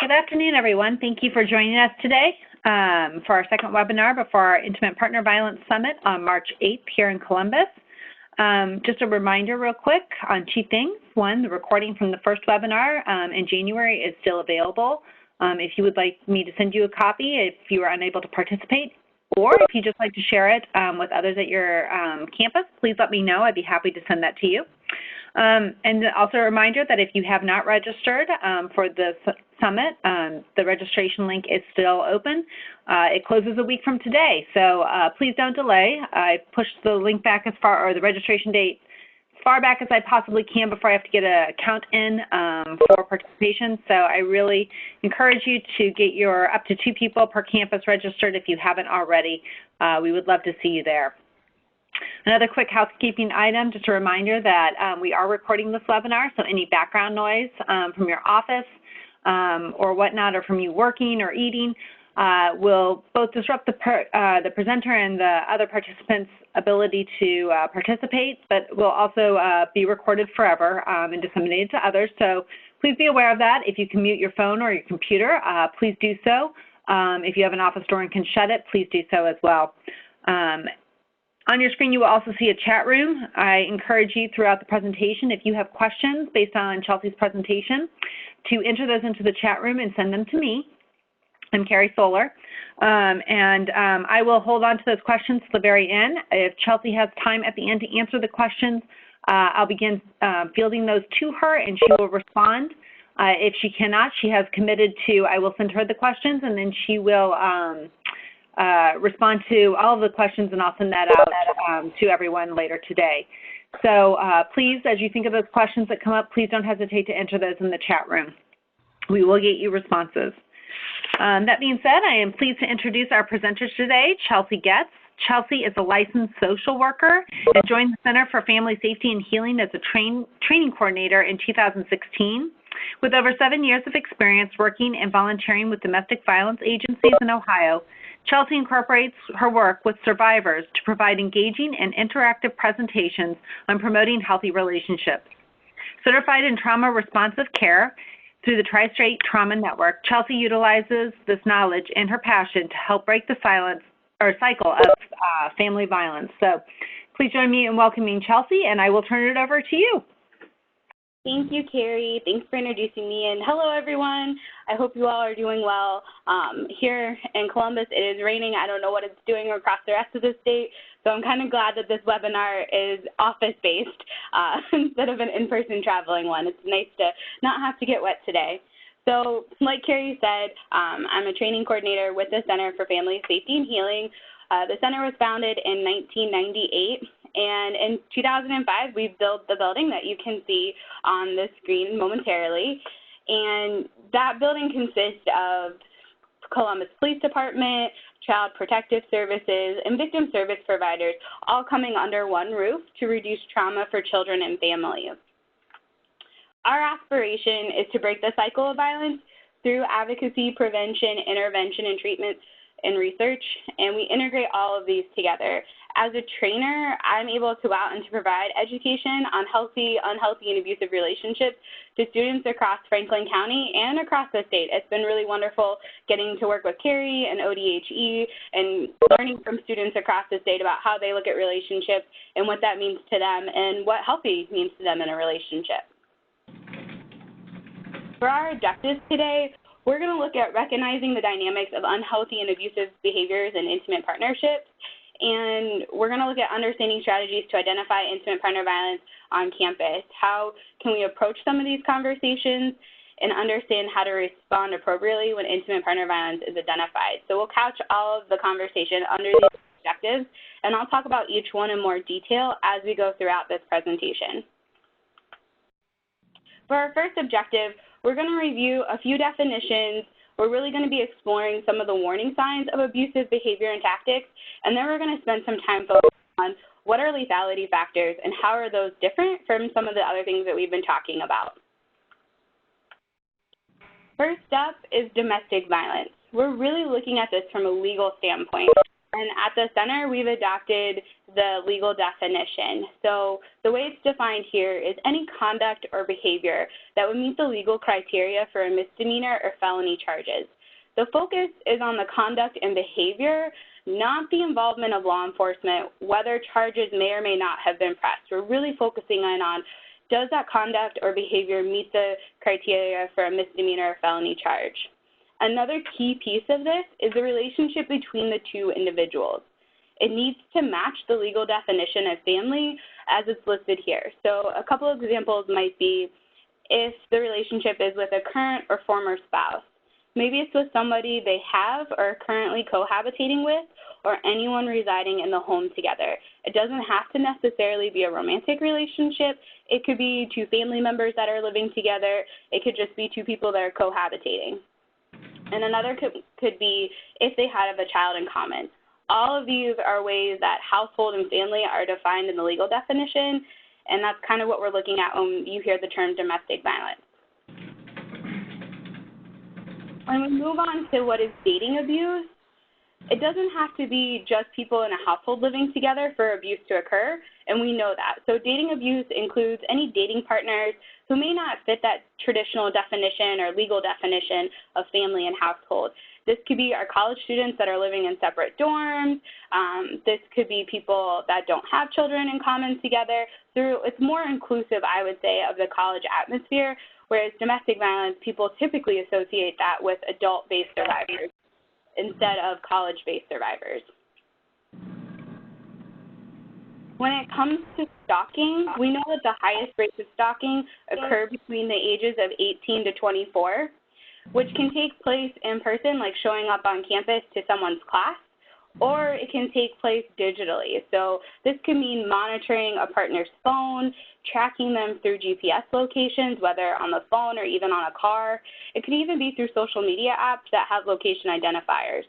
Good afternoon, everyone. Thank you for joining us today for our second webinar before our Intimate Partner Violence Summit on March 8th here in Columbus. Just a reminder real quick on two things. One, the recording from the first webinar in January is still available. If you would like me to send you a copy if you are unable to participate, or if you'd just like to share it with others at your campus, please let me know. I'd be happy to send that to you. And also a reminder that if you have not registered for the summit, the registration link is still open. It closes a week from today, so please don't delay. I pushed the link back as far, or the registration date, as far back as I possibly can before I have to get a count in for participation. So I really encourage you to get your up to 2 people per campus registered if you haven't already. We would love to see you there. Another quick housekeeping item, just a reminder that we are recording this webinar, so any background noise from your office or whatnot, or from you working or eating, will both disrupt the presenter and the other participants' ability to participate, but will also be recorded forever and disseminated to others. So please be aware of that. If you can mute your phone or your computer, please do so. If you have an office door and can shut it, please do so as well. On your screen, you will also see a chat room. I encourage you throughout the presentation, if you have questions based on Chelsea's presentation, to enter those into the chat room and send them to me. I'm Carrie Solar, and I will hold on to those questions to the very end. If Chelsea has time at the end to answer the questions, I'll begin fielding those to her, and she will respond. If she cannot, she has committed to, I will send her the questions, and then she will respond to all of the questions, and I'll send that out to everyone later today. So please, as you think of those questions that come up, please don't hesitate to enter those in the chat room. We will get you responses. That being said, I am pleased to introduce our presenters today, Chelsea Getz. Chelsea is a licensed social worker and joined the Center for Family Safety and Healing as a training coordinator in 2016. With over 7 years of experience working and volunteering with domestic violence agencies in Ohio, Chelsea incorporates her work with survivors to provide engaging and interactive presentations on promoting healthy relationships. Certified in trauma responsive care through the Tri-State Trauma Network, Chelsea utilizes this knowledge and her passion to help break the cycle of family violence. So please join me in welcoming Chelsea, and I will turn it over to you. Thank you, Carrie. Thanks for introducing me. And hello, everyone. I hope you all are doing well. Here in Columbus, it is raining. I don't know what it's doing across the rest of the state, so I'm kind of glad that this webinar is office-based instead of an in-person traveling one. It's nice to not have to get wet today. So like Carrie said, I'm a training coordinator with the Center for Family Safety and Healing. The center was founded in 1998. And in 2005, we built the building that you can see on the screen momentarily. And that building consists of Columbus Police Department, Child Protective Services, and victim service providers, all coming under one roof to reduce trauma for children and families. Our aspiration is to break the cycle of violence through advocacy, prevention, intervention, and treatment and research, and we integrate all of these together. As a trainer, I'm able to go out and to provide education on healthy, unhealthy, and abusive relationships to students across Franklin County and across the state. It's been really wonderful getting to work with Carrie and ODHE and learning from students across the state about how they look at relationships and what that means to them and what healthy means to them in a relationship. For our objectives today, we're going to look at recognizing the dynamics of unhealthy and abusive behaviors in intimate partnerships, and we're going to look at understanding strategies to identify intimate partner violence on campus. How can we approach some of these conversations and understand how to respond appropriately when intimate partner violence is identified? So we'll couch all of the conversation under these objectives, and I'll talk about each one in more detail as we go throughout this presentation. For our first objective, we're going to review a few definitions. We're really going to be exploring some of the warning signs of abusive behavior and tactics, and then we're going to spend some time focusing on what are lethality factors and how are those different from some of the other things that we've been talking about. First up is domestic violence. We're really looking at this from a legal standpoint. And at the center, we've adopted the legal definition. So the way it's defined here is any conduct or behavior that would meet the legal criteria for a misdemeanor or felony charges. The focus is on the conduct and behavior, not the involvement of law enforcement, whether charges may or may not have been pressed. We're really focusing on does that conduct or behavior meet the criteria for a misdemeanor or felony charge? Another key piece of this is the relationship between the two individuals. It needs to match the legal definition of family as it's listed here. So a couple of examples might be if the relationship is with a current or former spouse. Maybe it's with somebody they have or are currently cohabitating with, or anyone residing in the home together. It doesn't have to necessarily be a romantic relationship. It could be two family members that are living together. It could just be two people that are cohabitating. And another could be if they have a child in common. All of these are ways that household and family are defined in the legal definition, and that's kind of what we're looking at when you hear the term domestic violence. When we move on to what is dating abuse, it doesn't have to be just people in a household living together for abuse to occur, and we know that. So dating abuse includes any dating partners who may not fit that traditional definition or legal definition of family and household. This could be our college students that are living in separate dorms. This could be people that don't have children in common together. So it's more inclusive, I would say, of the college atmosphere, whereas domestic violence, people typically associate that with adult-based survivors instead of college-based survivors. When it comes to stalking, we know that the highest rates of stalking occur between the ages of 18 to 24, which can take place in person, like showing up on campus to someone's class, or it can take place digitally. So this can mean monitoring a partner's phone, tracking them through GPS locations, whether on the phone or even on a car. It could even be through social media apps that have location identifiers.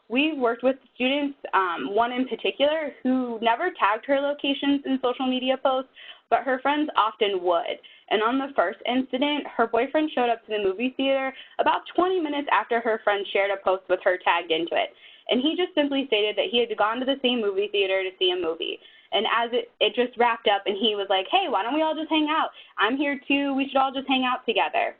We've worked with students, one in particular, who never tagged her locations in social media posts, but her friends often would. And on the first incident, her boyfriend showed up to the movie theater about 20 minutes after her friend shared a post with her tagged into it. And he just simply stated that he had gone to the same movie theater to see a movie. And as it just wrapped up, and he was like, hey, why don't we all just hang out? I'm here too. We should all just hang out together.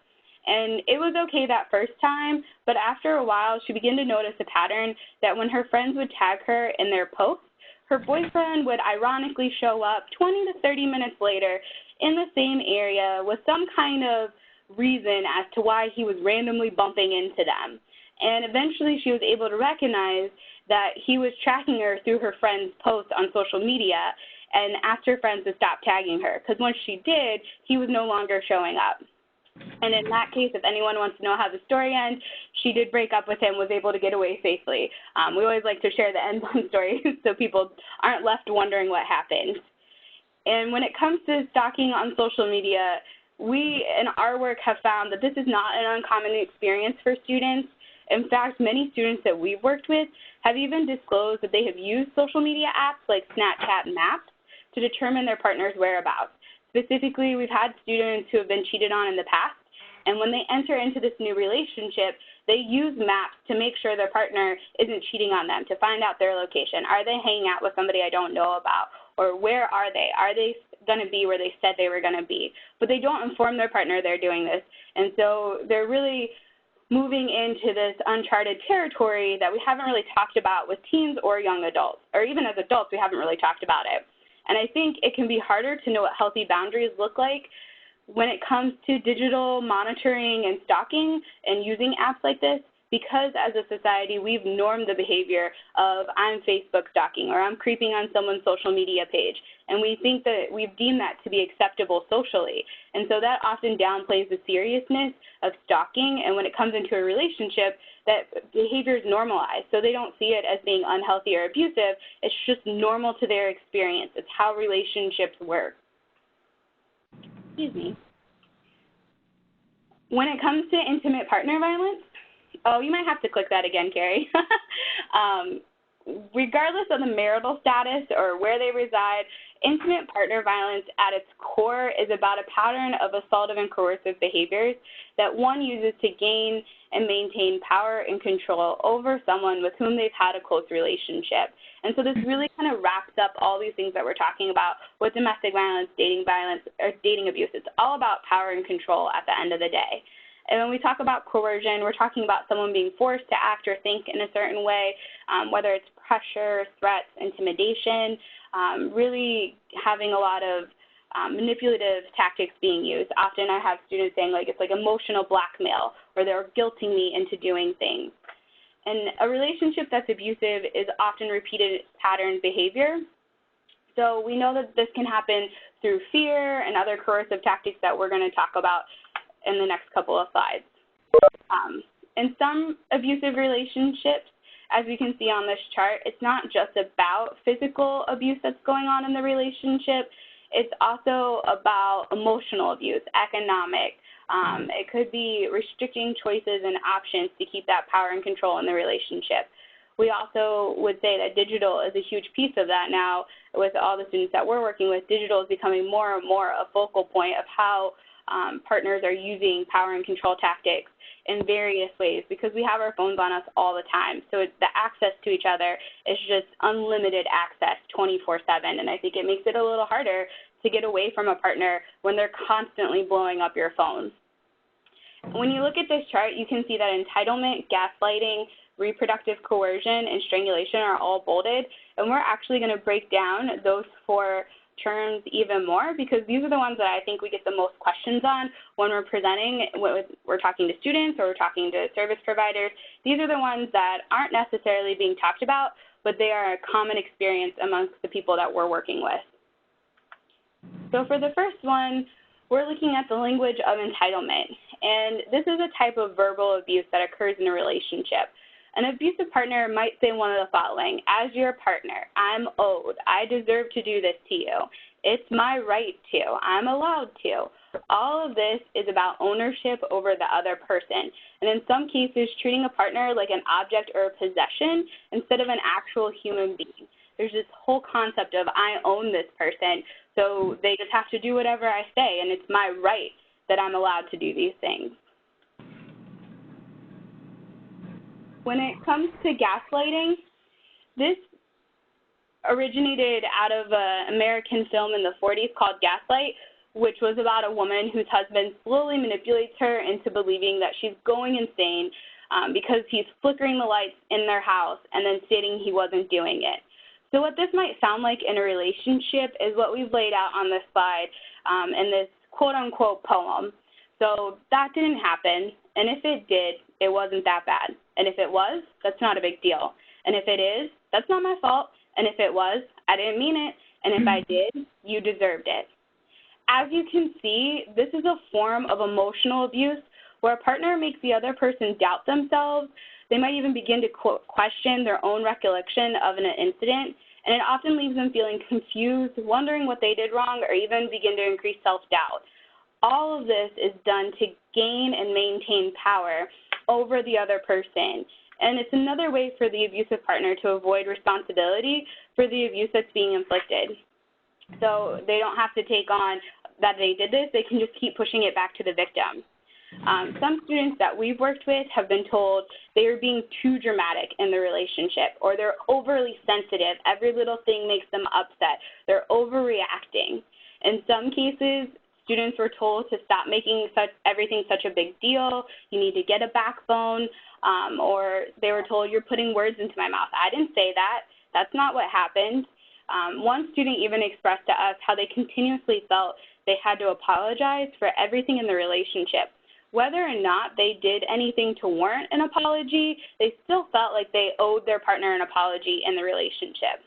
And it was okay that first time, but after a while, she began to notice a pattern that when her friends would tag her in their posts, her boyfriend would ironically show up 20 to 30 minutes later in the same area with some kind of reason as to why he was randomly bumping into them. And eventually she was able to recognize that he was tracking her through her friend's posts on social media and asked her friends to stop tagging her, because once she did, he was no longer showing up. And in that case, if anyone wants to know how the story ends, she did break up with him, was able to get away safely. We always like to share the end on stories so people aren't left wondering what happened. And when it comes to stalking on social media, we in our work have found that this is not an uncommon experience for students. In fact, many students that we've worked with have even disclosed that they have used social media apps like Snapchat Maps to determine their partner's whereabouts. Specifically, we've had students who have been cheated on in the past, and when they enter into this new relationship, they use maps to make sure their partner isn't cheating on them, to find out their location. Are they hanging out with somebody I don't know about? Or where are they? Are they going to be where they said they were going to be? But they don't inform their partner they're doing this, and so they're really moving into this uncharted territory that we haven't really talked about with teens or young adults, or even as adults, we haven't really talked about it. And I think it can be harder to know what healthy boundaries look like when it comes to digital monitoring and stalking and using apps like this, because as a society, we've normed the behavior of I'm Facebook stalking or I'm creeping on someone's social media page. And we think that we've deemed that to be acceptable socially. And so that often downplays the seriousness of stalking. And when it comes into a relationship, that behavior is normalized. So they don't see it as being unhealthy or abusive. It's just normal to their experience. It's how relationships work. Excuse me. When it comes to intimate partner violence, oh, you might have to click that again, Carrie. regardless of the marital status or where they reside, intimate partner violence at its core is about a pattern of assaultive and coercive behaviors that one uses to gain and maintain power and control over someone with whom they've had a close relationship. And so this really kind of wraps up all these things that we're talking about with domestic violence, or dating abuse. It's all about power and control at the end of the day. And when we talk about coercion, we're talking about someone being forced to act or think in a certain way, whether it's pressure, threats, intimidation, really having a lot of manipulative tactics being used. Often I have students saying, like, it's like emotional blackmail, or they're guilting me into doing things. And a relationship that's abusive is often repeated pattern behavior. So we know that this can happen through fear and other coercive tactics that we're going to talk about in the next couple of slides. In some abusive relationships, as we can see on this chart, it's not just about physical abuse that's going on in the relationship. It's also about emotional abuse, economic. It could be restricting choices and options to keep that power and control in the relationship. We also would say that digital is a huge piece of that now. With all the students that we're working with, digital is becoming more and more a focal point of how partners are using power and control tactics in various ways, because we have our phones on us all the time. So the access to each other is just unlimited access 24/7, and I think it makes it a little harder to get away from a partner when they're constantly blowing up your phone. When you look at this chart, you can see that entitlement, gaslighting, reproductive coercion, and strangulation are all bolded, and we're actually going to break down those 4 terms even more, because these are the ones that I think we get the most questions on when we're presenting, we're talking to students or we're talking to service providers. These are the ones that aren't necessarily being talked about, but they are a common experience amongst the people that we're working with. So for the first one, we're looking at the language of entitlement, and this is a type of verbal abuse that occurs in a relationship. An abusive partner might say one of the following: as your partner, I'm owed, I deserve to do this to you, it's my right to, I'm allowed to. All of this is about ownership over the other person, and in some cases treating a partner like an object or a possession instead of an actual human being. There's this whole concept of I own this person, so they just have to do whatever I say, and it's my right that I'm allowed to do these things. When it comes to gaslighting, this originated out of an American film in the 40s called Gaslight, which was about a woman whose husband slowly manipulates her into believing that she's going insane because he's flickering the lights in their house and then stating he wasn't doing it. So what this might sound like in a relationship is what we've laid out on this slide in this quote-unquote poem. So that didn't happen, and if it did, it wasn't that bad. And if it was, that's not a big deal. And if it is, that's not my fault. And if it was, I didn't mean it. And if I did, you deserved it. As you can see, this is a form of emotional abuse where a partner makes the other person doubt themselves. They might even begin to question their own recollection of an incident, and it often leaves them feeling confused, wondering what they did wrong, or even begin to increase self-doubt. All of this is done to gain and maintain power over the other person. And it's another way for the abusive partner to avoid responsibility for the abuse that's being inflicted. So they don't have to take on that they did this, they can just keep pushing it back to the victim. Some students that we've worked with have been told they are being too dramatic in the relationship, or they're overly sensitive. Every little thing makes them upset. They're overreacting. In some cases, students were told to stop making everything such a big deal. You need to get a backbone, or they were told, you're putting words into my mouth. I didn't say that. That's not what happened. One student even expressed to us how they continuously felt they had to apologize for everything in the relationship. Whether or not they did anything to warrant an apology, they still felt like they owed their partner an apology in the relationship.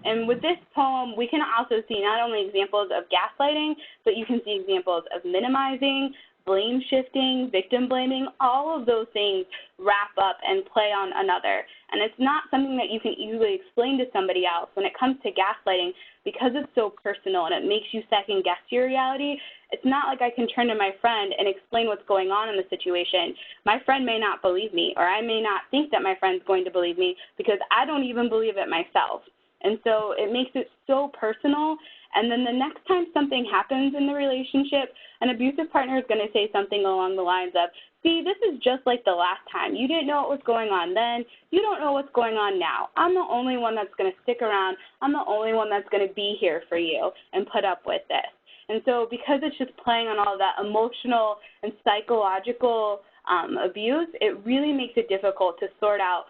And with this poem, we can also see not only examples of gaslighting, but you can see examples of minimizing, blame shifting, victim blaming, all of those things wrap up and play on another. And it's not something that you can easily explain to somebody else. When it comes to gaslighting, because it's so personal and it makes you second guess your reality, it's not like I can turn to my friend and explain what's going on in the situation. My friend may not believe me, or I may not think that my friend's going to believe me because I don't even believe it myself. And so it makes it so personal. And then the next time something happens in the relationship, an abusive partner is going to say something along the lines of, see, this is just like the last time. You didn't know what was going on then. You don't know what's going on now. I'm the only one that's going to stick around. I'm the only one that's going to be here for you and put up with this. And so because it's just playing on all of that emotional and psychological abuse, it really makes it difficult to sort out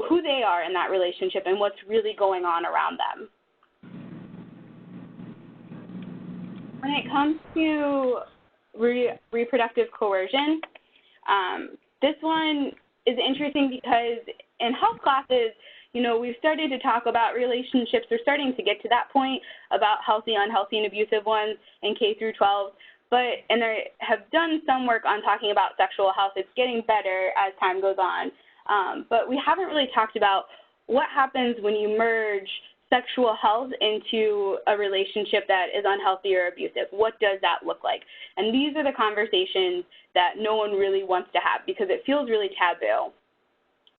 who they are in that relationship and what's really going on around them. When it comes to reproductive coercion, this one is interesting because in health classes, you know, we've started to talk about relationships. We're starting to get to that point about healthy, unhealthy, and abusive ones in K through 12. And they have done some work on talking about sexual health. It's getting better as time goes on. But we haven't really talked about what happens when you merge sexual health into a relationship that is unhealthy or abusive. What does that look like? And these are the conversations that no one really wants to have because it feels really taboo.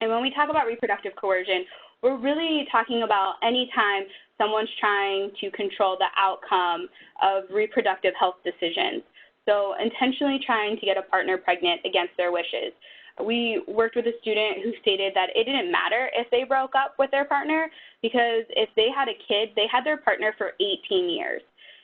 And when we talk about reproductive coercion, we're really talking about any time someone's trying to control the outcome of reproductive health decisions. So intentionally trying to get a partner pregnant against their wishes. We worked with a student who stated that it didn't matter if they broke up with their partner because if they had a kid, they had their partner for 18 years.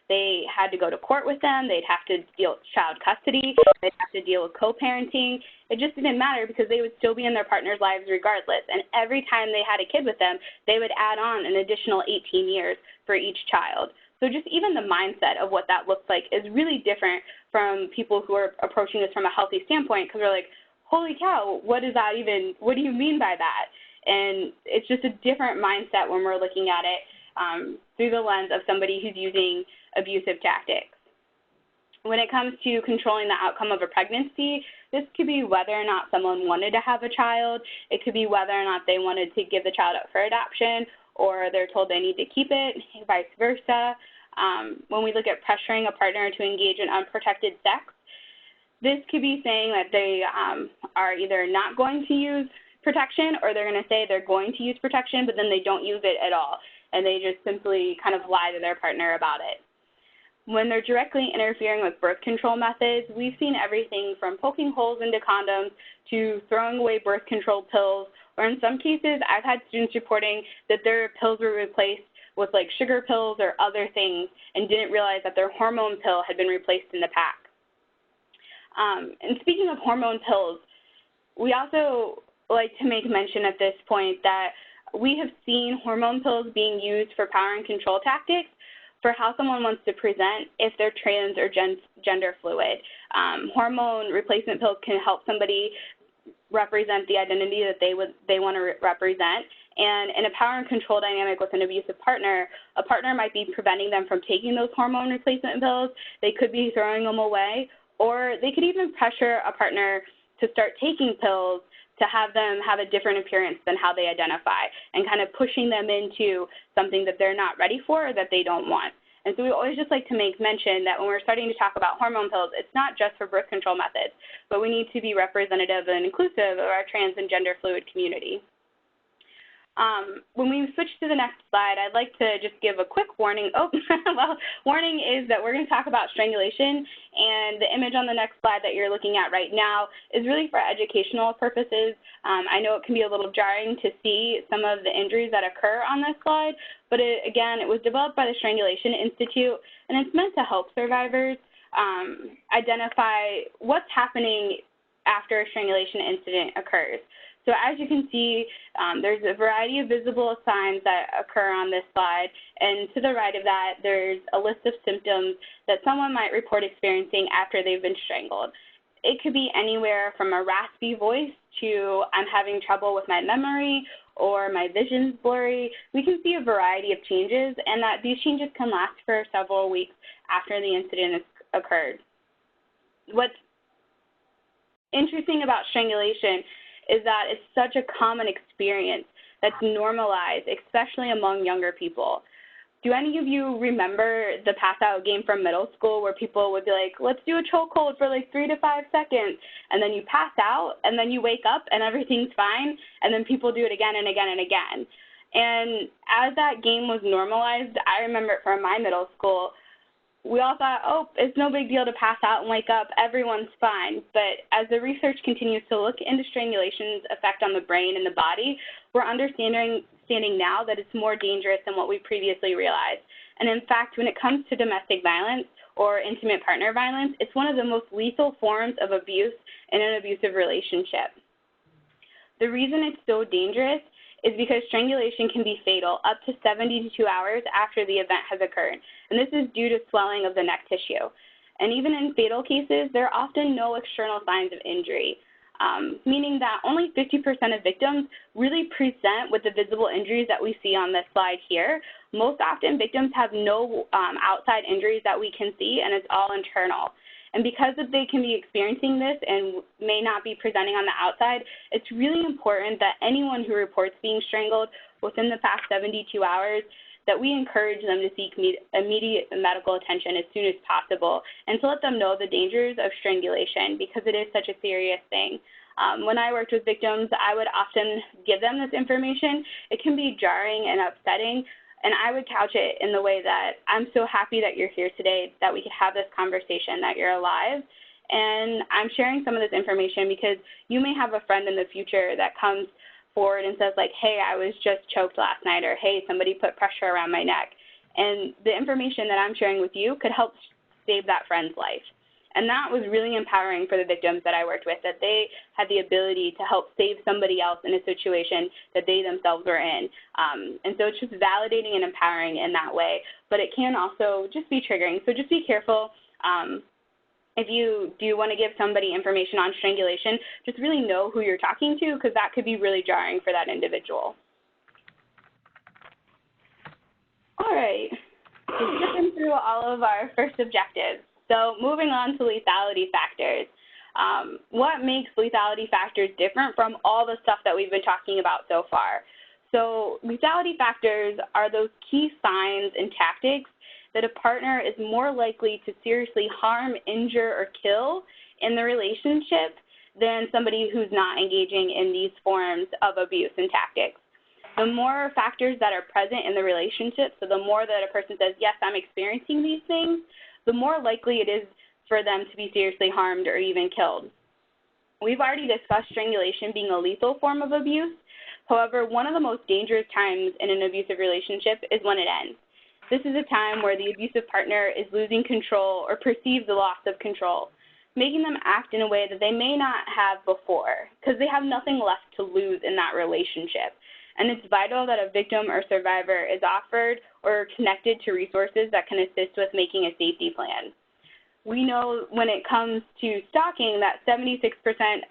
They had to go to court with them. They'd have to deal with child custody. They'd have to deal with co-parenting. It just didn't matter because they would still be in their partner's lives regardless. And every time they had a kid with them, they would add on an additional 18 years for each child. So just even the mindset of what that looks like is really different from people who are approaching this from a healthy standpoint because they're like, holy cow, what do you mean by that? And it's just a different mindset when we're looking at it through the lens of somebody who's using abusive tactics. When it comes to controlling the outcome of a pregnancy, this could be whether or not someone wanted to have a child. It could be whether or not they wanted to give the child up for adoption, or they're told they need to keep it, vice versa. When we look at pressuring a partner to engage in unprotected sex, this could be saying that they are either not going to use protection or they're going to say they're going to use protection, but then they don't use it at all, and they just simply kind of lie to their partner about it. When they're directly interfering with birth control methods, we've seen everything from poking holes into condoms to throwing away birth control pills, or in some cases, I've had students reporting that their pills were replaced with like sugar pills or other things and didn't realize that their hormone pill had been replaced in the pack. And speaking of hormone pills, we also like to make mention at this point that we have seen hormone pills being used for power and control tactics for how someone wants to present if they're trans or gender fluid. Hormone replacement pills can help somebody represent the identity that they want to represent. And in a power and control dynamic with an abusive partner, a partner might be preventing them from taking those hormone replacement pills. They could be throwing them away, or they could even pressure a partner to start taking pills to have them have a different appearance than how they identify, and kind of pushing them into something that they're not ready for or that they don't want. And so we always just like to make mention that when we're starting to talk about hormone pills, it's not just for birth control methods, but we need to be representative and inclusive of our trans and gender fluid community. When we switch to the next slide, I'd like to just give a quick warning. Warning is that we're going to talk about strangulation, and the image on the next slide that you're looking at right now is really for educational purposes. I know it can be a little jarring to see some of the injuries that occur on this slide, but again, it was developed by the Strangulation Institute, and it's meant to help survivors identify what's happening after a strangulation incident occurs. So as you can see, there's a variety of visible signs that occur on this slide, and to the right of that, there's a list of symptoms that someone might report experiencing after they've been strangled. It could be anywhere from a raspy voice to I'm having trouble with my memory or my vision's blurry. We can see a variety of changes, and that these changes can last for several weeks after the incident has occurred. what's interesting about strangulation is that it's such a common experience that's normalized, especially among younger people. Do any of you remember the pass-out game from middle school where people would be like, let's do a chokehold for like 3 to 5 seconds, and then you pass out, and then you wake up, and everything's fine, and then people do it again and again and again. And as that game was normalized, I remember it from my middle school, we all thought, oh, it's no big deal to pass out and wake up, everyone's fine. But as the research continues to look into strangulation's effect on the brain and the body, we're understanding now that it's more dangerous than what we previously realized. And in fact, when it comes to domestic violence or intimate partner violence, it's one of the most lethal forms of abuse in an abusive relationship. The reason it's so dangerous is because strangulation can be fatal up to 72 hours after the event has occurred, and this is due to swelling of the neck tissue. And even in fatal cases, there are often no external signs of injury, meaning that only 50% of victims really present with the visible injuries that we see on this slide here. Most often, victims have no outside injuries that we can see, and it's all internal. And because they can be experiencing this and may not be presenting on the outside, it's really important that anyone who reports being strangled within the past 72 hours, that we encourage them to seek immediate medical attention as soon as possible and to let them know the dangers of strangulation because it is such a serious thing. When I worked with victims, I would often give them this information. It can be jarring and upsetting, and I would couch it in the way that I'm so happy that you're here today, that we could have this conversation, that you're alive. And I'm sharing some of this information because you may have a friend in the future that comes forward and says like, hey, I was just choked last night, or hey, somebody put pressure around my neck. And the information that I'm sharing with you could help save that friend's life. And that was really empowering for the victims that I worked with, that they had the ability to help save somebody else in a situation that they themselves were in. And so it's just validating and empowering in that way, but it can also just be triggering. So just be careful. If you do want to give somebody information on strangulation, just really know who you're talking to because that could be really jarring for that individual. All right, skipping through all of our first objectives. So moving on to lethality factors. What makes lethality factors different from all the stuff that we've been talking about so far? So lethality factors are those key signs and tactics that a partner is more likely to seriously harm, injure, or kill in the relationship than somebody who's not engaging in these forms of abuse and tactics. The more factors that are present in the relationship, so the more that a person says, yes, I'm experiencing these things, the more likely it is for them to be seriously harmed or even killed. We've already discussed strangulation being a lethal form of abuse. However, one of the most dangerous times in an abusive relationship is when it ends. This is a time where the abusive partner is losing control or perceives the loss of control, making them act in a way that they may not have before because they have nothing left to lose in that relationship. And it's vital that a victim or survivor is offered or connected to resources that can assist with making a safety plan. We know when it comes to stalking that 76%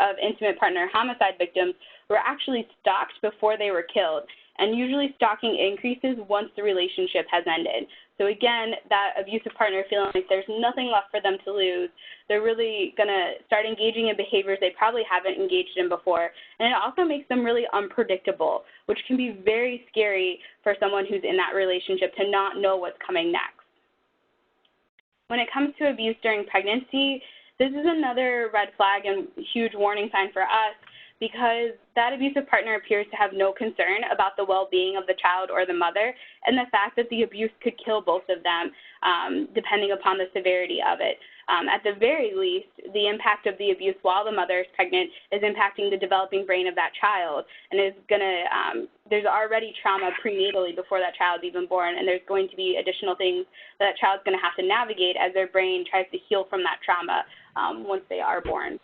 of intimate partner homicide victims were actually stalked before they were killed. And usually stalking increases once the relationship has ended. So again, that abusive partner feeling like there's nothing left for them to lose, they're really going to start engaging in behaviors they probably haven't engaged in before. And it also makes them really unpredictable, which can be very scary for someone who's in that relationship to not know what's coming next. When it comes to abuse during pregnancy, this is another red flag and huge warning sign for us, because that abusive partner appears to have no concern about the well-being of the child or the mother, and the fact that the abuse could kill both of them, depending upon the severity of it. At the very least, the impact of the abuse while the mother is pregnant is impacting the developing brain of that child, and is there's already trauma prenatally before that child's even born, and there's going to be additional things that child's going to have to navigate as their brain tries to heal from that trauma once they are born.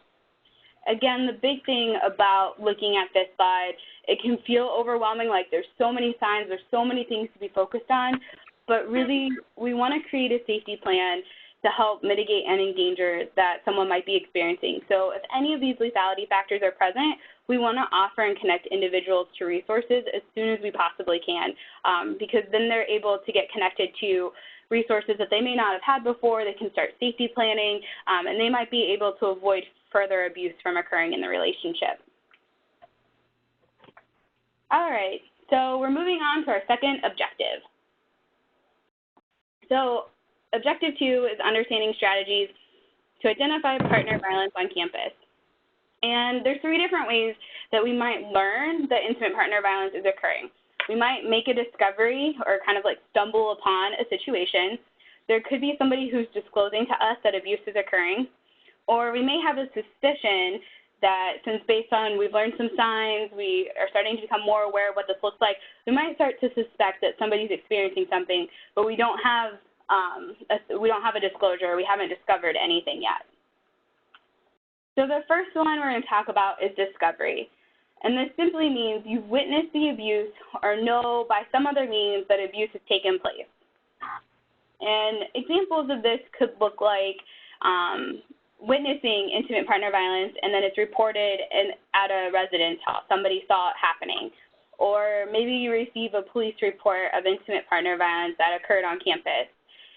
Again, the big thing about looking at this slide, it can feel overwhelming, like there's so many signs, there's so many things to be focused on, but really we want to create a safety plan to help mitigate any danger that someone might be experiencing. So if any of these lethality factors are present, we want to offer and connect individuals to resources as soon as we possibly can, because then they're able to get connected to resources that they may not have had before. They can start safety planning, and they might be able to avoid further abuse from occurring in the relationship. All right, so we're moving on to our second objective. So objective 2 is understanding strategies to identify partner violence on campus. And there's 3 different ways that we might learn that intimate partner violence is occurring. We might make a discovery or kind of like stumble upon a situation. There could be somebody who's disclosing to us that abuse is occurring, or we may have a suspicion that since based on we've learned some signs, we are starting to become more aware of what this looks like, we might start to suspect that somebody's experiencing something, but we don't have a disclosure, we haven't discovered anything yet. So the first one we're going to talk about is discovery. And this simply means you've witnessed the abuse or know by some other means that abuse has taken place. And examples of this could look like witnessing intimate partner violence and then it's reported at a residence hall. Somebody saw it happening. Or maybe you receive a police report of intimate partner violence that occurred on campus.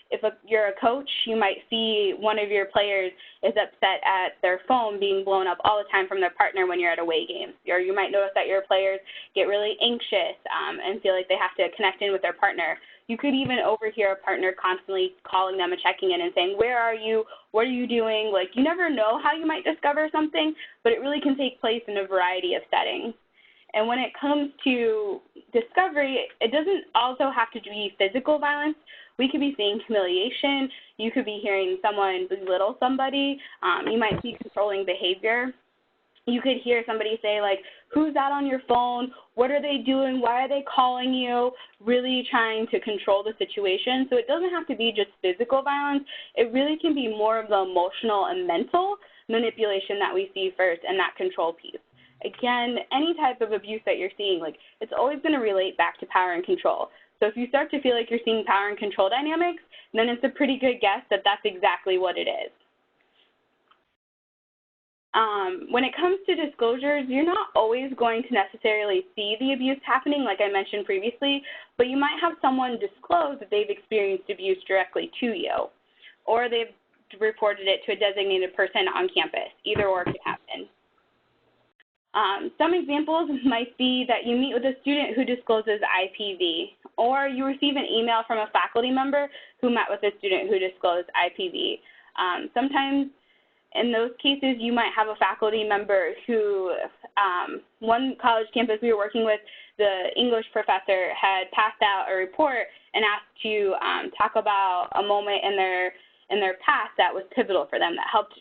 If you're a coach, you might see one of your players is upset at their phone being blown up all the time from their partner when you're at away games. Or you might notice that your players get really anxious and feel like they have to connect in with their partner. You could even overhear a partner constantly calling them and checking in and saying, where are you? What are you doing? Like, you never know how you might discover something, but it really can take place in a variety of settings. And when it comes to discovery, it doesn't also have to be physical violence. We could be seeing humiliation. You could be hearing someone belittle somebody. You might see controlling behavior. You could hear somebody say, like, who's that on your phone? What are they doing? Why are they calling you? Really trying to control the situation. So it doesn't have to be just physical violence. It really can be more of the emotional and mental manipulation that we see first and that control piece. Again, any type of abuse that you're seeing, like, it's always going to relate back to power and control. So if you start to feel like you're seeing power and control dynamics, then it's a pretty good guess that that's exactly what it is. When it comes to disclosures, you're not always going to necessarily see the abuse happening, like I mentioned previously, but you might have someone disclose that they've experienced abuse directly to you, or they've reported it to a designated person on campus. Either or can happen. Some examples might be that you meet with a student who discloses IPV, or you receive an email from a faculty member who met with a student who disclosed IPV. Sometimes in those cases, you might have a faculty member who, one college campus we were working with, the English professor had passed out a report and asked to talk about a moment in their past that was pivotal for them, that helped,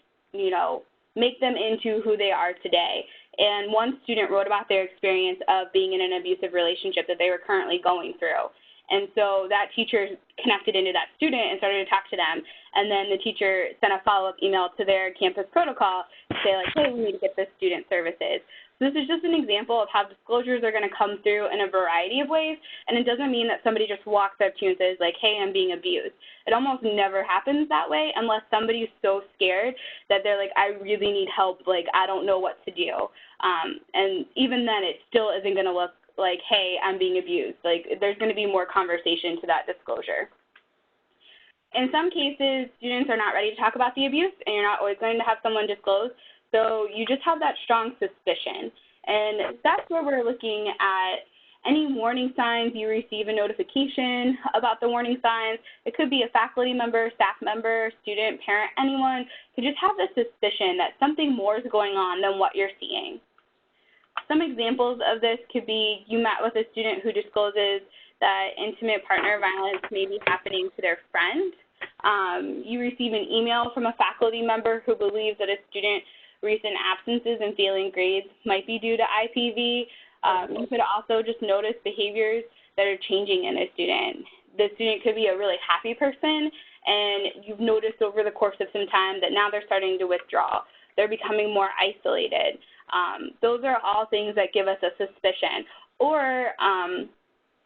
make them into who they are today. And one student wrote about their experience of being in an abusive relationship that they were currently going through. And so that teacher connected into that student and started to talk to them. And then the teacher sent a follow-up email to their campus protocol to say, like, hey, we need to get this student services. So this is just an example of how disclosures are going to come through in a variety of ways. And it doesn't mean that somebody just walks up to you and says, like, hey, I'm being abused. It almost never happens that way unless somebody's so scared that they're like, I really need help. Like, I don't know what to do. And even then, it still isn't going to look like, hey, I'm being abused. Like, there's going to be more conversation to that disclosure. In some cases, students are not ready to talk about the abuse, and you're not always going to have someone disclose. So you just have that strong suspicion. And that's where we're looking at any warning signs. You receive a notification about the warning signs. It could be a faculty member, staff member, student, parent, anyone could just have the suspicion that something more is going on than what you're seeing. Some examples of this could be you met with a student who discloses that intimate partner violence may be happening to their friend. You receive an email from a faculty member who believes that a student's recent absences and failing grades might be due to IPV. You could also just notice behaviors that are changing in a student. The student could be a really happy person, and you've noticed over the course of some time that now they're starting to withdraw. They're becoming more isolated. Those are all things that give us a suspicion. Or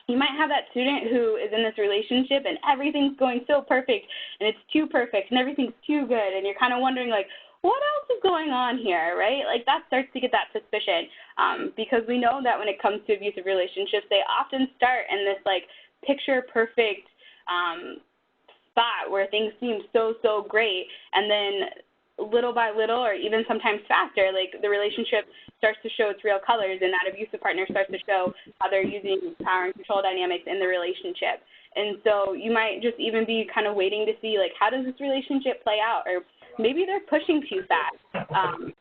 you might have that student who is in this relationship and everything's going so perfect and it's too perfect and everything's too good, and you're kind of wondering, like, what else is going on here, right? Like, that starts to get that suspicion because we know that when it comes to abusive relationships, they often start in this, like, picture perfect spot where things seem so great, and then little by little, or even sometimes faster, like the relationship starts to show its real colors, and that abusive partner starts to show how they're using power and control dynamics in the relationship. And so you might just even be kind of waiting to see, like, how does this relationship play out? Or maybe they're pushing too fast.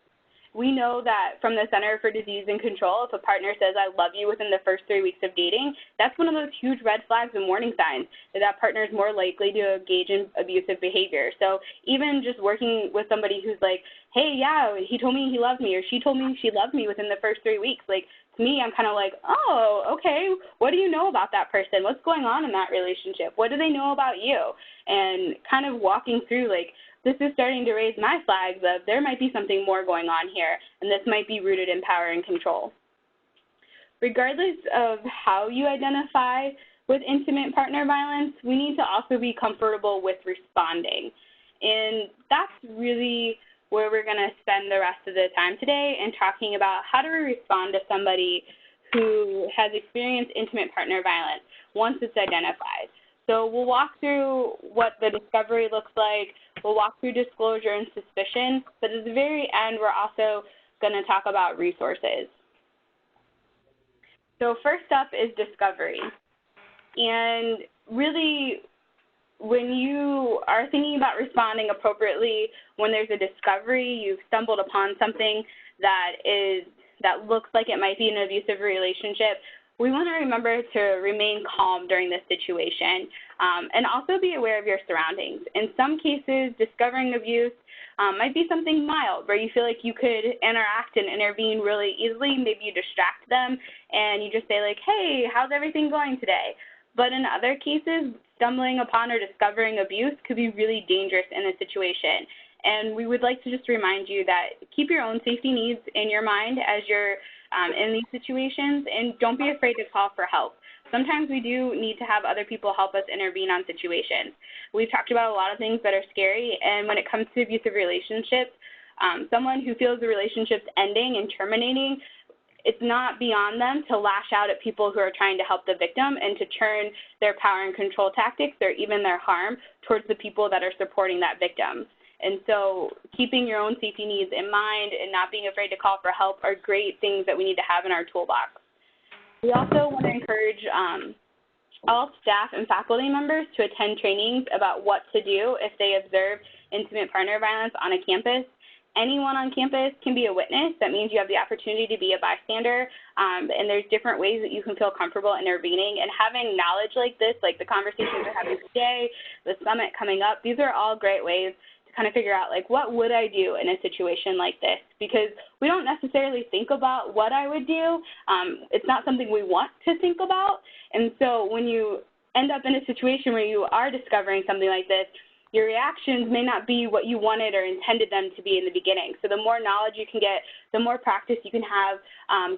We know that from the Center for Disease and Control, if a partner says, I love you within the first 3 weeks of dating, that's one of those huge red flags and warning signs that that partner is more likely to engage in abusive behavior. So even just working with somebody who's like, hey, yeah, he told me he loved me, or she told me she loved me within the first 3 weeks, like, to me, I'm kind of like, oh, okay, what do you know about that person? What's going on in that relationship? What do they know about you? And kind of walking through, like, this is starting to raise my flags of there might be something more going on here, and this might be rooted in power and control. Regardless of how you identify with intimate partner violence, we need to also be comfortable with responding. And that's really where we're going to spend the rest of the time today, and talking about how do we respond to somebody who has experienced intimate partner violence once it's identified. So we'll walk through what the discovery looks like. We'll walk through disclosure and suspicion, but at the very end, we're also going to talk about resources. So first up is discovery. And really, when you are thinking about responding appropriately, when there's a discovery, you've stumbled upon something that looks like it might be an abusive relationship, we want to remember to remain calm during this situation, and also be aware of your surroundings. In some cases, discovering abuse might be something mild, where you feel like you could interact and intervene really easily. Maybe you distract them and you just say, like, hey, how's everything going today? But in other cases, stumbling upon or discovering abuse could be really dangerous in a situation. And we would like to just remind you that keep your own safety needs in your mind as you're in these situations, and don't be afraid to call for help. Sometimes we do need to have other people help us intervene on situations. We've talked about a lot of things that are scary, and when it comes to abusive relationships, someone who feels the relationship's ending and terminating, it's not beyond them to lash out at people who are trying to help the victim and to turn their power and control tactics or even their harm towards the people that are supporting that victim. And so keeping your own safety needs in mind and not being afraid to call for help are great things that we need to have in our toolbox. We also want to encourage all staff and faculty members to attend trainings about what to do if they observe intimate partner violence on a campus. Anyone on campus can be a witness. That means you have the opportunity to be a bystander, and there's different ways that you can feel comfortable intervening. And having knowledge like this, like the conversations we're having today, the summit coming up, these are all great ways to kind of figure out, like, what would I do in a situation like this? Because we don't necessarily think about what I would do. It's not something we want to think about. And so when you end up in a situation where you are discovering something like this, your reactions may not be what you wanted or intended them to be in the beginning. So the more knowledge you can get, the more practice you can have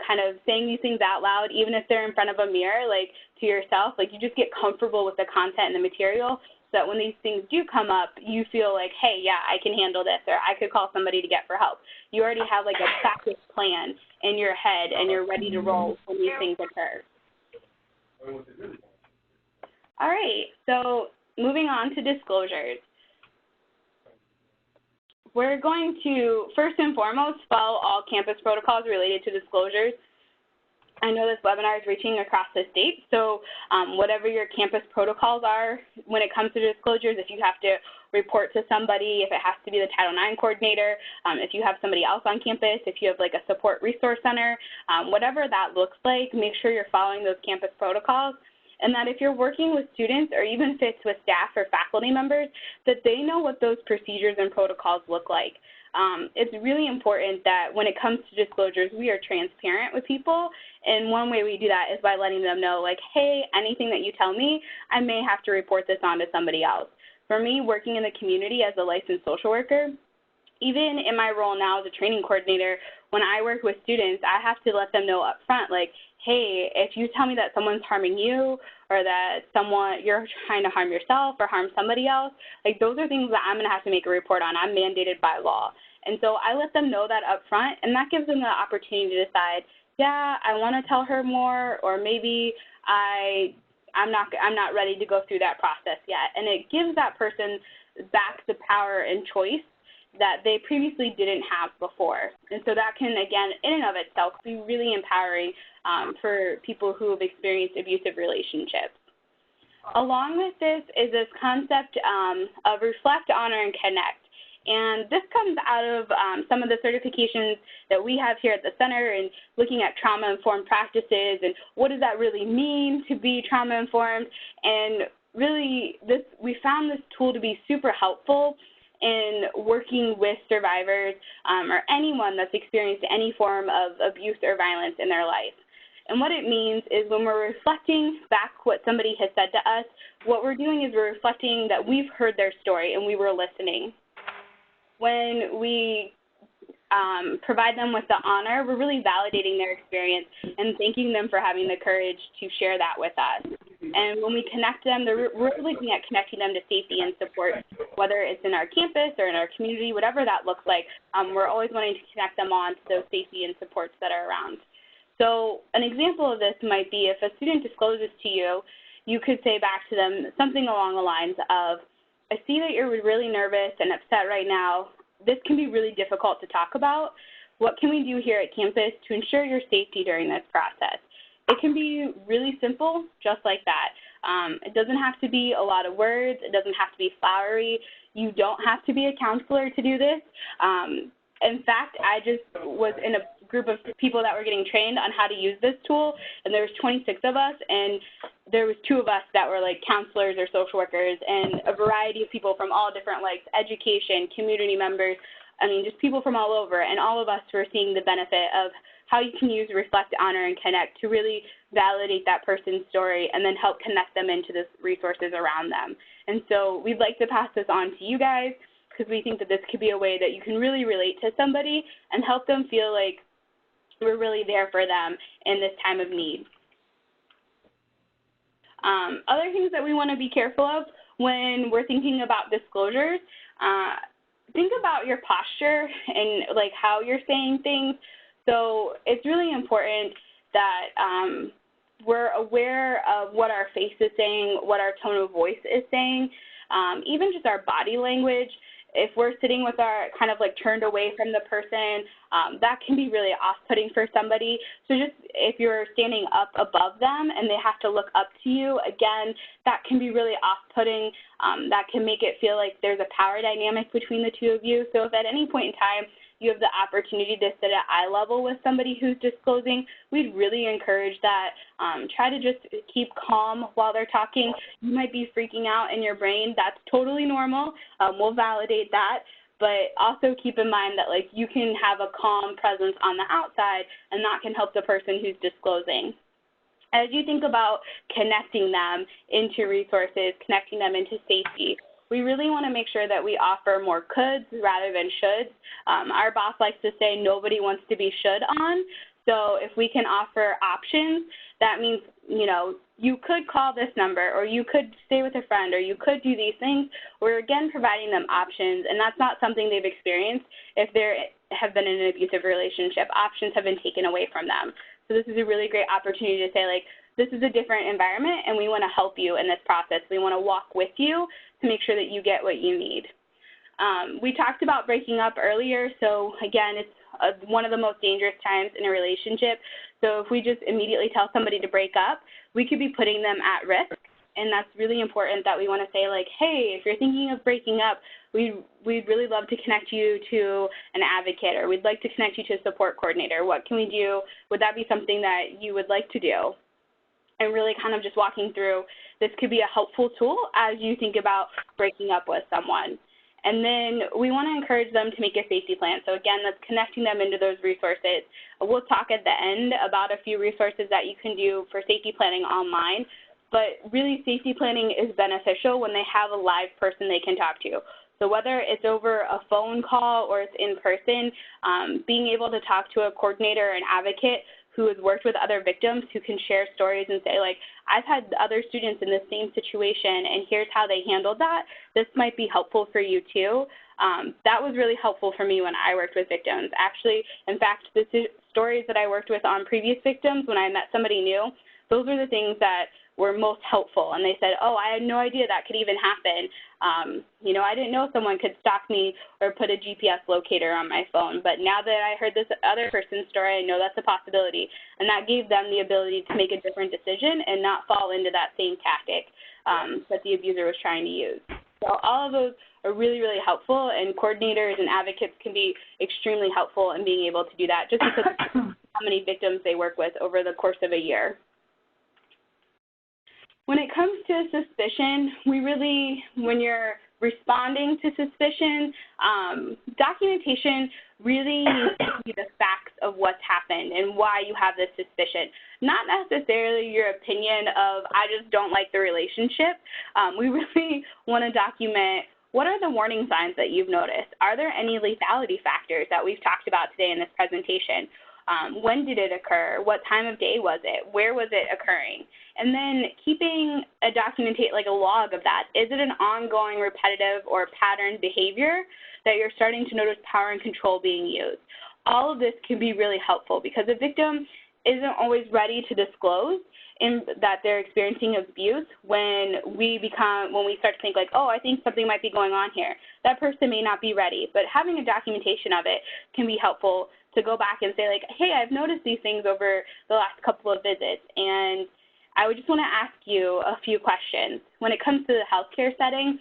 kind of saying these things out loud, even if they're in front of a mirror, like to yourself, like you just get comfortable with the content and the material, so that when these things do come up, you feel like, hey, yeah, I can handle this, or I could call somebody to get for help. You already have like a practice plan in your head, and you're ready to roll when these things occur. All right, so moving on to disclosures. We're going to, first and foremost, follow all campus protocols related to disclosures. I know this webinar is reaching across the state, so whatever your campus protocols are when it comes to disclosures, if you have to report to somebody, if it has to be the Title IX coordinator, if you have somebody else on campus, if you have like a support resource center, whatever that looks like, make sure you're following those campus protocols. And that if you're working with students, or even if it's with staff or faculty members, that they know what those procedures and protocols look like. It's really important that when it comes to disclosures, we are transparent with people, and one way we do that is by letting them know, like, hey, anything that you tell me, I may have to report this on to somebody else. For me, working in the community as a licensed social worker, even in my role now as a training coordinator, when I work with students, I have to let them know up front, like, hey, if you tell me that someone's harming you, or that you're trying to harm yourself or harm somebody else, like those are things that I'm going to have to make a report on. I'm mandated by law. And so I let them know that up front, and that gives them the opportunity to decide, yeah, I want to tell her more, or maybe I I'm not ready to go through that process yet. And it gives that person back the power and choice that they previously didn't have before. And so that can, again, in and of itself, be really empowering for people who have experienced abusive relationships. Along with this is this concept of reflect, honor, and connect. And this comes out of some of the certifications that we have here at the center and looking at trauma-informed practices and what does that really mean to be trauma-informed. And really, we found this tool to be super helpful in working with survivors or anyone that's experienced any form of abuse or violence in their life. And what it means is when we're reflecting back what somebody has said to us, what we're doing is we're reflecting that we've heard their story and we were listening. When we provide them with the honor, we're really validating their experience and thanking them for having the courage to share that with us. And when we connect them, we're looking at connecting them to safety and support, whether it's in our campus or in our community, whatever that looks like. We're always wanting to connect them on to those safety and supports that are around. So an example of this might be if a student discloses to you, you could say back to them something along the lines of, I see that you're really nervous and upset right now. This can be really difficult to talk about. What can we do here at campus to ensure your safety during this process? It can be really simple, just like that. It doesn't have to be a lot of words. It doesn't have to be flowery. You don't have to be a counselor to do this. In fact, I just was in a group of people that were getting trained on how to use this tool, and there was 26 of us, and there was 2 of us that were like counselors or social workers, and a variety of people from all different like education, community members, I mean, just people from all over, and all of us were seeing the benefit of how you can use reflect, honor, and connect to really validate that person's story and then help connect them into the resources around them. And so we'd like to pass this on to you guys because we think that this could be a way that you can really relate to somebody and help them feel like we're really there for them in this time of need. Other things that we want to be careful of when we're thinking about disclosures, think about your posture and like how you're saying things. So it's really important that we're aware of what our face is saying, what our tone of voice is saying, even just our body language. If we're sitting with our kind of like turned away from the person, that can be really off-putting for somebody. So just if you're standing up above them and they have to look up to you, again, that can be really off-putting. That can make it feel like there's a power dynamic between the 2 of you. So if at any point in time you have the opportunity to sit at eye level with somebody who's disclosing, we'd really encourage that. Try to just keep calm while they're talking. You might be freaking out in your brain. That's totally normal. We'll validate that. But also keep in mind that like you can have a calm presence on the outside, and that can help the person who's disclosing. As you think about connecting them into resources, connecting them into safety, we really want to make sure that we offer more coulds rather than shoulds. Our boss likes to say nobody wants to be should on. So if we can offer options, that means, you know, you could call this number, or you could stay with a friend, or you could do these things. We're, again, providing them options, and that's not something they've experienced if they have been in an abusive relationship. Options have been taken away from them. So this is a really great opportunity to say, like, this is a different environment, and we want to help you in this process. We want to walk with you to make sure that you get what you need. We talked about breaking up earlier, so again, it's one of the most dangerous times in a relationship. So if we just immediately tell somebody to break up, we could be putting them at risk, and that's really important that we want to say, like, hey, if you're thinking of breaking up, we'd really love to connect you to an advocate, or we'd like to connect you to a support coordinator. What can we do? Would that be something that you would like to do? And really kind of just walking through, this could be a helpful tool as you think about breaking up with someone. And then we want to encourage them to make a safety plan. So again, that's connecting them into those resources. We'll talk at the end about a few resources that you can do for safety planning online, but really safety planning is beneficial when they have a live person they can talk to. So whether it's over a phone call or it's in person, being able to talk to a coordinator or an advocate who has worked with other victims who can share stories and say, like, I've had other students in the same situation, and here's how they handled that. This might be helpful for you, too. That was really helpful for me when I worked with victims. Actually, in fact, the stories that I worked with on previous victims when I met somebody new, those are the things that were most helpful. And they said, oh, I had no idea that could even happen. You know, I didn't know someone could stalk me or put a GPS locator on my phone. But now that I heard this other person's story, I know that's a possibility. And that gave them the ability to make a different decision and not fall into that same tactic that the abuser was trying to use. So all of those are really, really helpful, and coordinators and advocates can be extremely helpful in being able to do that just because of how many victims they work with over the course of a year. When it comes to suspicion, we really, when you're responding to suspicion, documentation really needs to be the facts of what's happened and why you have this suspicion. Not necessarily your opinion of, I just don't like the relationship. We really want to document what are the warning signs that you've noticed. Are there any lethality factors that we've talked about today in this presentation? When did it occur? What time of day was it? Where was it occurring? And then keeping a like a log of that. Is it an ongoing, repetitive, or pattern behavior that you're starting to notice power and control being used? All of this can be really helpful because a victim isn't always ready to disclose that they're experiencing abuse when we start to think like, oh, I think something might be going on here. That person may not be ready, but having a documentation of it can be helpful to go back and say like, hey, I've noticed these things over the last couple of visits, and I would just want to ask you a few questions. When it comes to the healthcare setting,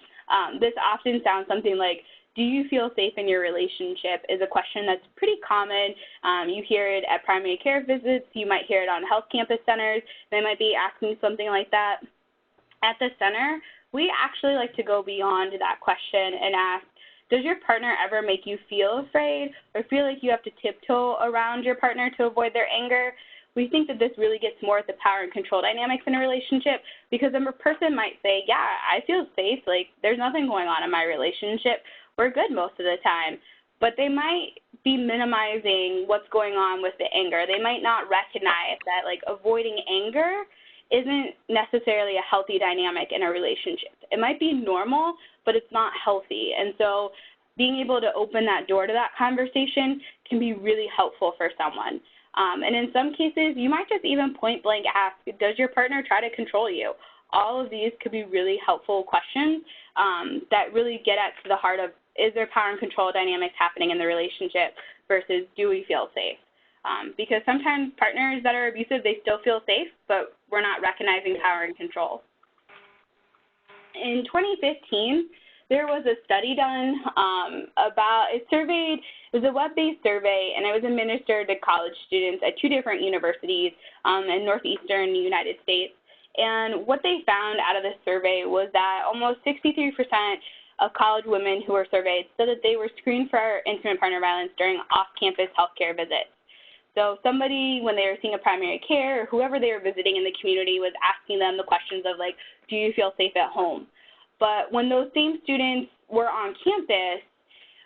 this often sounds something like, do you feel safe in your relationship is a question that's pretty common. You hear it at primary care visits. You might hear it on health campus centers. They might be asking something like that. At the center, we actually like to go beyond that question and ask, does your partner ever make you feel afraid or feel like you have to tiptoe around your partner to avoid their anger? We think that this really gets more at the power and control dynamics in a relationship because a person might say, yeah, I feel safe, like there's nothing going on in my relationship. We're good most of the time. But they might be minimizing what's going on with the anger. They might not recognize that like avoiding anger isn't necessarily a healthy dynamic in a relationship. It might be normal, but it's not healthy. And so being able to open that door to that conversation can be really helpful for someone. And in some cases, you might just even point blank ask, does your partner try to control you? All of these could be really helpful questions that really get at the heart of, is there power and control dynamics happening in the relationship versus do we feel safe? Because sometimes partners that are abusive, they still feel safe, but we're not recognizing power and control. In 2015, there was a study done it was a web-based survey, and it was administered to college students at 2 different universities in northeastern United States. And what they found out of this survey was that almost 63% of college women who were surveyed said that they were screened for intimate partner violence during off-campus healthcare visits. So somebody, when they were seeing a primary care or whoever they were visiting in the community, was asking them the questions of like, do you feel safe at home? But when those same students were on campus,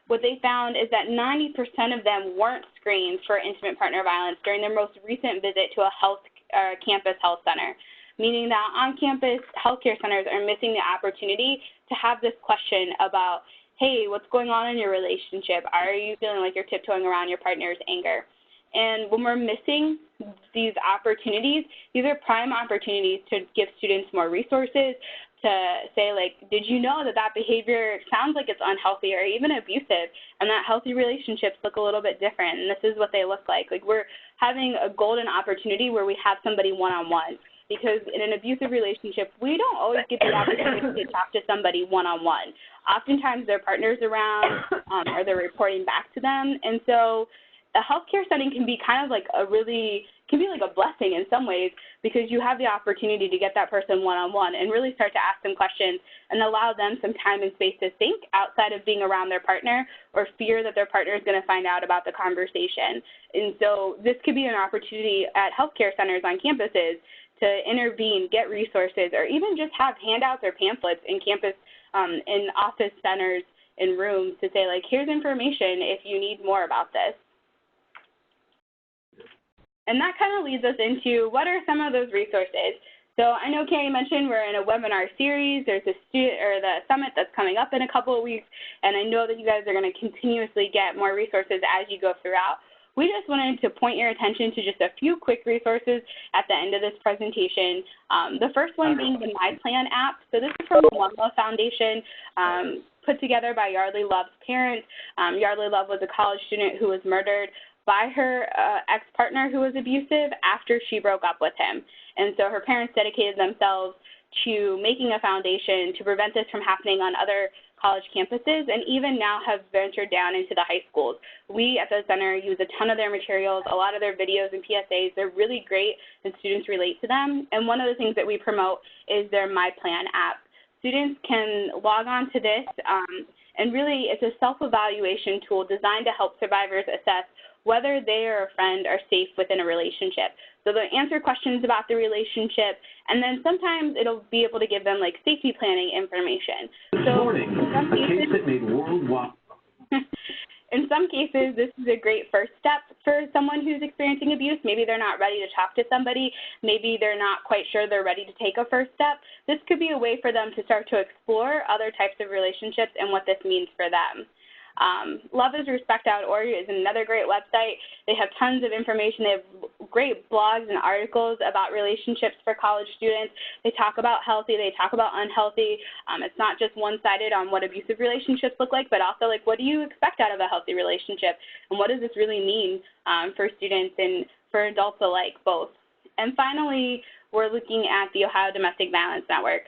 what they found is that 90% of them weren't screened for intimate partner violence during their most recent visit to a campus health center, meaning that on-campus healthcare centers are missing the opportunity to have this question about, hey, what's going on in your relationship? Are you feeling like you're tiptoeing around your partner's anger? And when we're missing these opportunities, these are prime opportunities to give students more resources, to say, like, did you know that that behavior sounds like it's unhealthy or even abusive, and that healthy relationships look a little bit different, and this is what they look like. Like, we're having a golden opportunity where we have somebody one-on-one, because in an abusive relationship, we don't always get the opportunity to talk to somebody one-on-one. Oftentimes, their partner's around or they're reporting back to them, and so a healthcare setting can be kind of like a blessing in some ways, because you have the opportunity to get that person one-on-one and really start to ask them questions and allow them some time and space to think outside of being around their partner or fear that their partner is going to find out about the conversation. And so this could be an opportunity at healthcare centers on campuses to intervene, get resources, or even just have handouts or pamphlets in campus, in office centers and rooms to say, like, here's information if you need more about this. And that kind of leads us into what are some of those resources. So I know Carrie mentioned we're in a webinar series. There's the summit that's coming up in a couple of weeks, and I know that you guys are going to continuously get more resources as you go throughout. we just wanted to point your attention to just a few quick resources at the end of this presentation. The first one being the My Plan app. So this is from the One Love Foundation, put together by Yardley Love's parents. Yardley Love was a college student who was murdered by her ex-partner who was abusive after she broke up with him. And so her parents dedicated themselves to making a foundation to prevent this from happening on other college campuses, and even now have ventured down into the high schools. We at the center use a ton of their materials, a lot of their videos and PSAs. They're really great, and students relate to them. And one of the things that we promote is their My Plan app. Students can log on to this, and really it's a self-evaluation tool designed to help survivors assess whether they or a friend are safe within a relationship. So they'll answer questions about the relationship, and then sometimes it'll be able to give them like safety planning information. In some cases, this is a great first step for someone who's experiencing abuse. Maybe they're not ready to talk to somebody. Maybe they're not quite sure they're ready to take a first step. This could be a way for them to start to explore other types of relationships and what this means for them. Loveisrespect.org is another great website. They have tons of information. They have great blogs and articles about relationships for college students. They talk about healthy, they talk about unhealthy. It's not just one-sided on what abusive relationships look like, but also like what do you expect out of a healthy relationship, and what does this really mean for students and for adults alike, both. And finally, we're looking at the Ohio Domestic Violence Network.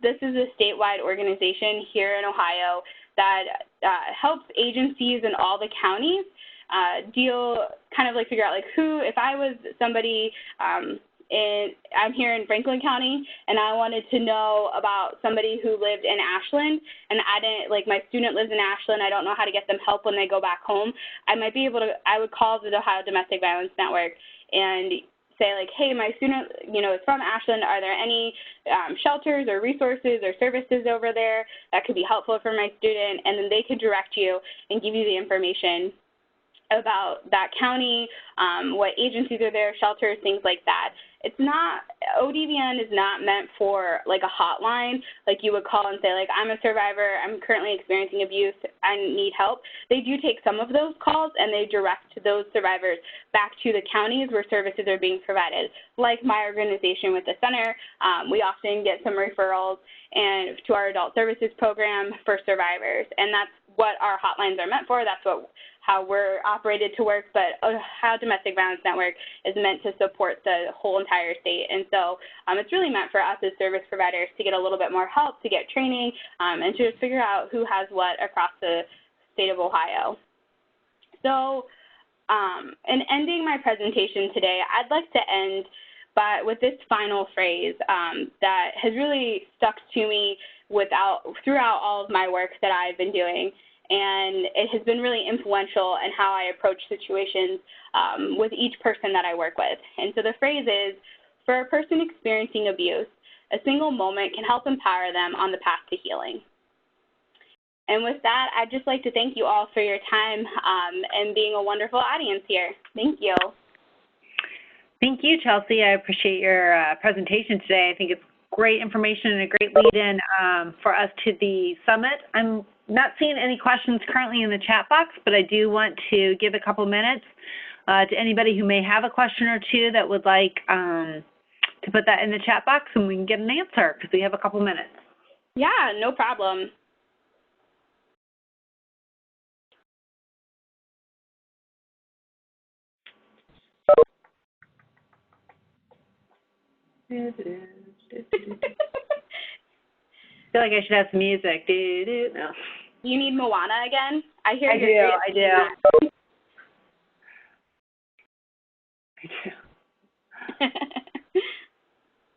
This is a statewide organization here in Ohio that helps agencies in all the counties figure out like who, if I was somebody I'm here in Franklin County and I wanted to know about somebody who lived in Ashland, and I didn't, like my student lives in Ashland, I don't know how to get them help when they go back home, I would call the Ohio Domestic Violence Network and say like, hey, my student, is from Ashland. Are there any shelters or resources or services over there that could be helpful for my student? And then they could direct you and give you the information about that county, what agencies are there, shelters, things like that. It's not, ODVN is not meant for like a hotline, like you would call and say like, I'm a survivor, I'm currently experiencing abuse, I need help. They do take some of those calls and they direct those survivors back to the counties where services are being provided. Like my organization with the center, we often get some referrals and to our adult services program for survivors, and that's what our hotlines are meant for. That's how we're operated to work, but Ohio Domestic Violence Network is meant to support the whole entire state. And so it's really meant for us as service providers to get a little bit more help, to get training, and to just figure out who has what across the state of Ohio. So in ending my presentation today, I'd like to end with this final phrase that has really stuck to me throughout all of my work that I've been doing. And it has been really influential in how I approach situations with each person that I work with. And so the phrase is, for a person experiencing abuse, a single moment can help empower them on the path to healing. And with that, I'd just like to thank you all for your time and being a wonderful audience here. Thank you. Thank you, Chelsea. I appreciate your presentation today. I think it's great information and a great lead-in for us to the summit. I'm not seeing any questions currently in the chat box, but I do want to give a couple minutes to anybody who may have a question or two that would like to put that in the chat box, and we can get an answer because we have a couple minutes. Yeah, no problem. I feel like I should have some music. No. You need Moana again? I do.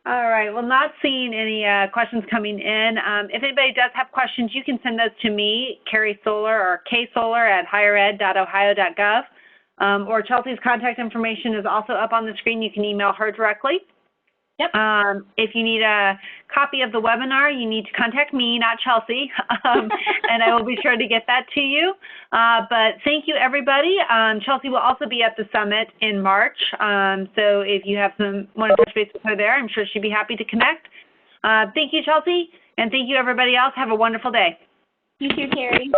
All right. Well, not seeing any questions coming in. If anybody does have questions, you can send those to me, Carrie Solar or ksolar@highered.ohio.gov. Or Chelsea's contact information is also up on the screen. You can email her directly. Yep. If you need a copy of the webinar, you need to contact me, not Chelsea, and I will be sure to get that to you. But thank you, everybody. Chelsea will also be at the summit in March, so if you want to touch base with her there, I'm sure she'd be happy to connect. Thank you, Chelsea, and thank you, everybody else. Have a wonderful day. You too, Carrie.